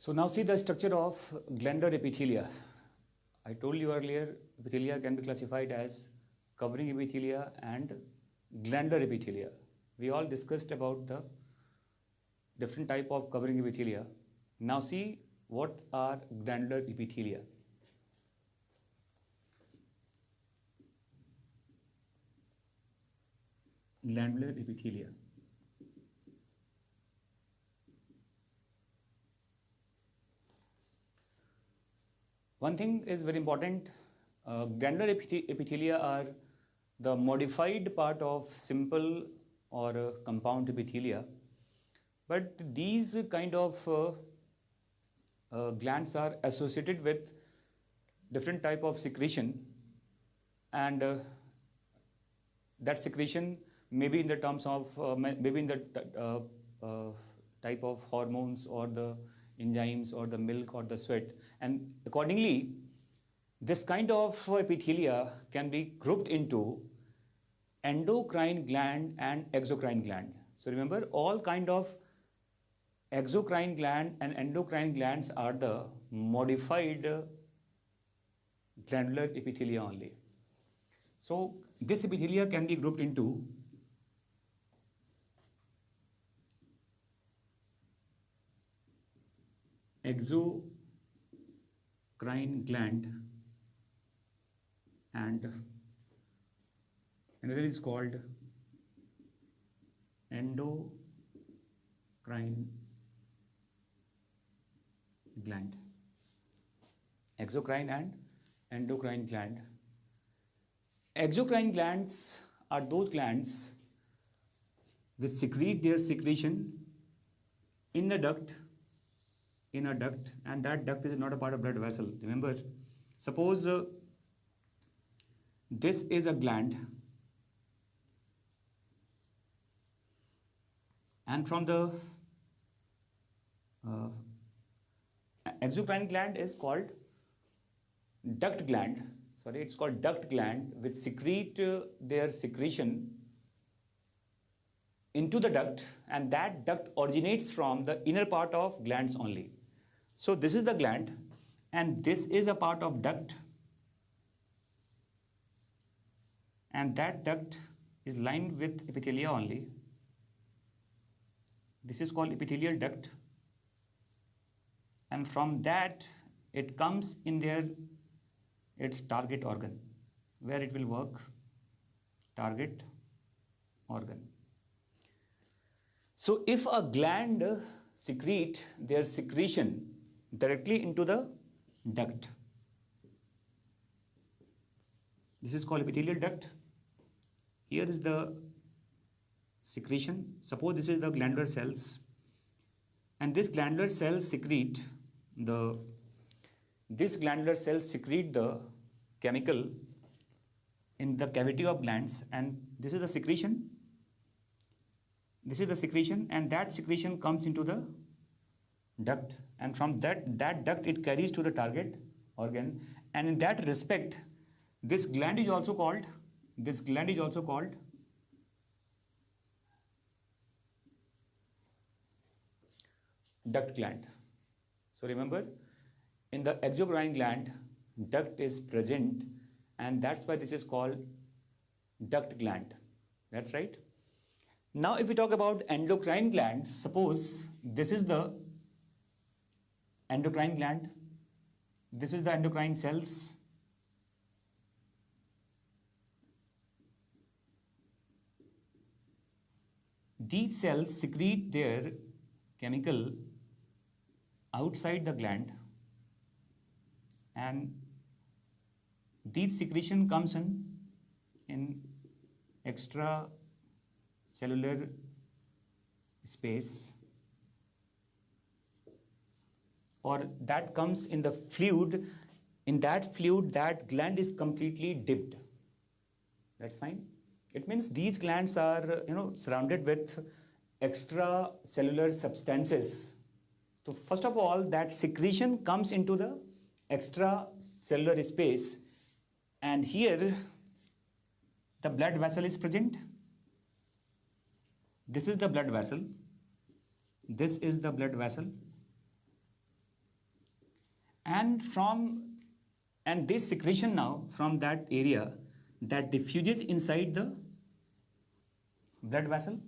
So now see the structure of glandular epithelia. I told you earlier, epithelia can be classified as covering epithelia and glandular epithelia. We all discussed about the different type of covering epithelia. Now see what are glandular epithelia. Glandular epithelia. One thing is very important. Glandular epithelia are the modified part of simple or compound epithelia. But these kind of glands are associated with different type of secretion, and that secretion may be in the terms of maybe in the type of hormones or the enzymes or the milk or the sweat, and accordingly this kind of epithelia can be grouped into endocrine gland and exocrine gland. So remember, all kind of exocrine gland and endocrine glands are the modified glandular epithelia only. So this epithelia can be grouped into exocrine gland and another is called endocrine gland. Exocrine and endocrine gland. Exocrine glands are those glands which secrete their secretion in a duct, and that duct is not a part of blood vessel. Remember, suppose this is a gland, and from the exocrine gland is called duct gland. Sorry, it's called duct gland, which secrete their secretion into the duct, and that duct originates from the inner part of glands only. So this is the gland, and this is a part of duct, and that duct is lined with epithelia only. This is called epithelial duct, and from that it comes in there its target organ, where it will work. Target organ. So if a gland secrete their secretion directly into the duct, this is called epithelial duct. Here is the secretion. Suppose this is the glandular cells, and this glandular cells secrete the chemical in the cavity of glands, and this is the secretion. This is the secretion, and that secretion comes into the duct, and from that duct it carries to the target organ, and in that respect this gland is also called duct gland. So remember, in the exocrine gland duct is present, and that's why this is called duct gland. That's right. Now if we talk about endocrine glands, suppose this is the endocrine gland, this is the endocrine cells, these cells secrete their chemical outside the gland, and these secretion comes in extracellular space, or that comes in the fluid. In that fluid, that gland is completely dipped. That's fine. It means these glands are surrounded with extracellular substances. So first of all, that secretion comes into the extracellular space, and here the blood vessel is present. This is the blood vessel. This is the blood vessel. and this secretion now from that area that diffuses inside the blood vessel,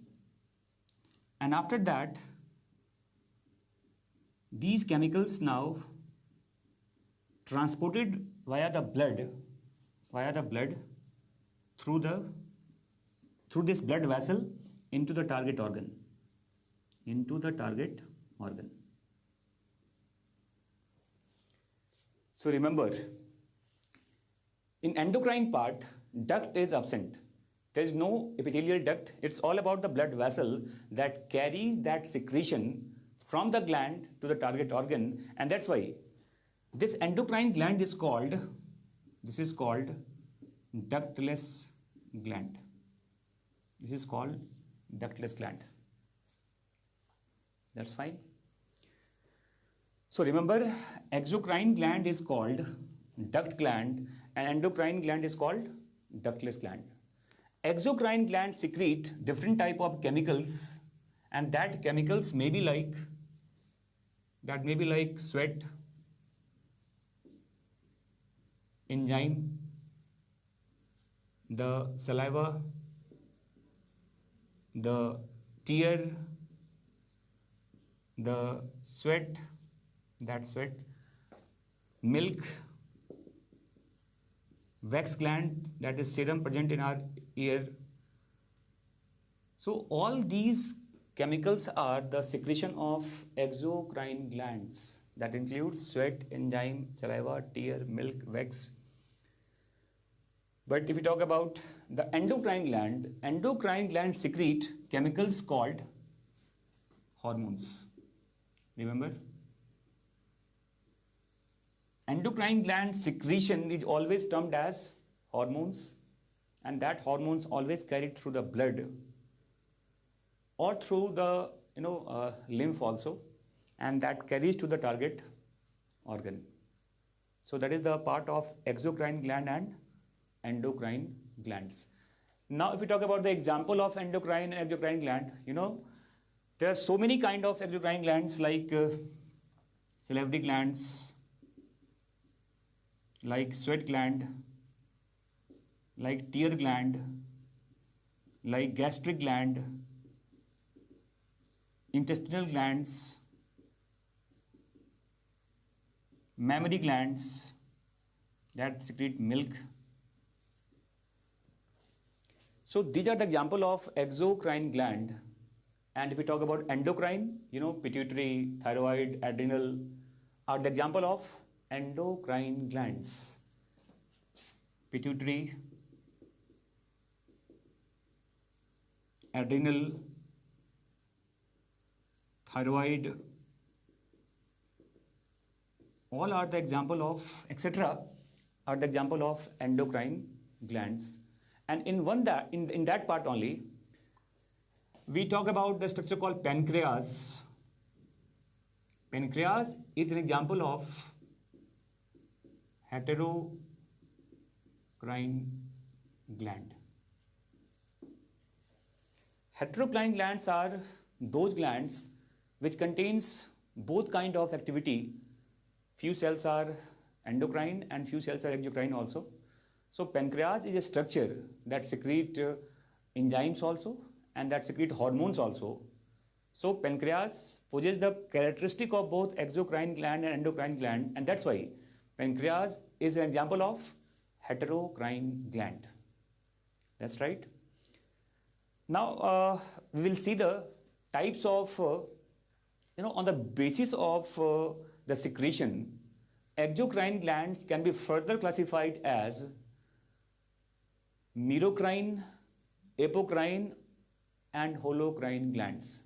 and after that these chemicals now transported via the blood through this blood vessel into the target organ. So remember, in endocrine part, duct is absent. There is no epithelial duct. It's all about the blood vessel that carries that secretion from the gland to the target organ, and that's why this endocrine gland is called ductless gland. This is called ductless gland. That's fine. So remember, exocrine gland is called duct gland and endocrine gland is called ductless gland. Exocrine gland secrete different type of chemicals, and that chemicals may be like sweat, enzyme, the saliva, the tear, the sweat, milk, wax gland, that is serum present in our ear. So all these chemicals are the secretion of exocrine glands. That includes sweat, enzyme, saliva, tear, milk, wax. But if we talk about the endocrine gland secrete chemicals called hormones. Remember? Endocrine gland secretion is always termed as hormones, and that hormones always carried through the blood or through the lymph also, and that carries to the target organ. So that is the part of exocrine gland and endocrine glands. Now if we talk about the example of endocrine and exocrine gland, there are so many kind of exocrine glands like salivary glands, like sweat gland, like tear gland, like gastric gland, intestinal glands, mammary glands that secrete milk. So these are the example of exocrine gland. And if we talk about endocrine, pituitary, thyroid, adrenal are the example of endocrine glands. Pituitary, adrenal, thyroid, all are the example of, etc., are the example of endocrine glands. And in that part only, we talk about the structure called pancreas. Pancreas is an example of heterocrine gland. Heterocrine glands are those glands which contains both kind of activity. Few cells are endocrine and few cells are exocrine also. So pancreas is a structure that secrete enzymes also and that secrete hormones also. So pancreas possesses the characteristic of both exocrine gland and endocrine gland, and that's why pancreas is an example of heterocrine gland. That's right. Now we will see the types of, on the basis of the secretion, exocrine glands can be further classified as merocrine, apocrine and holocrine glands.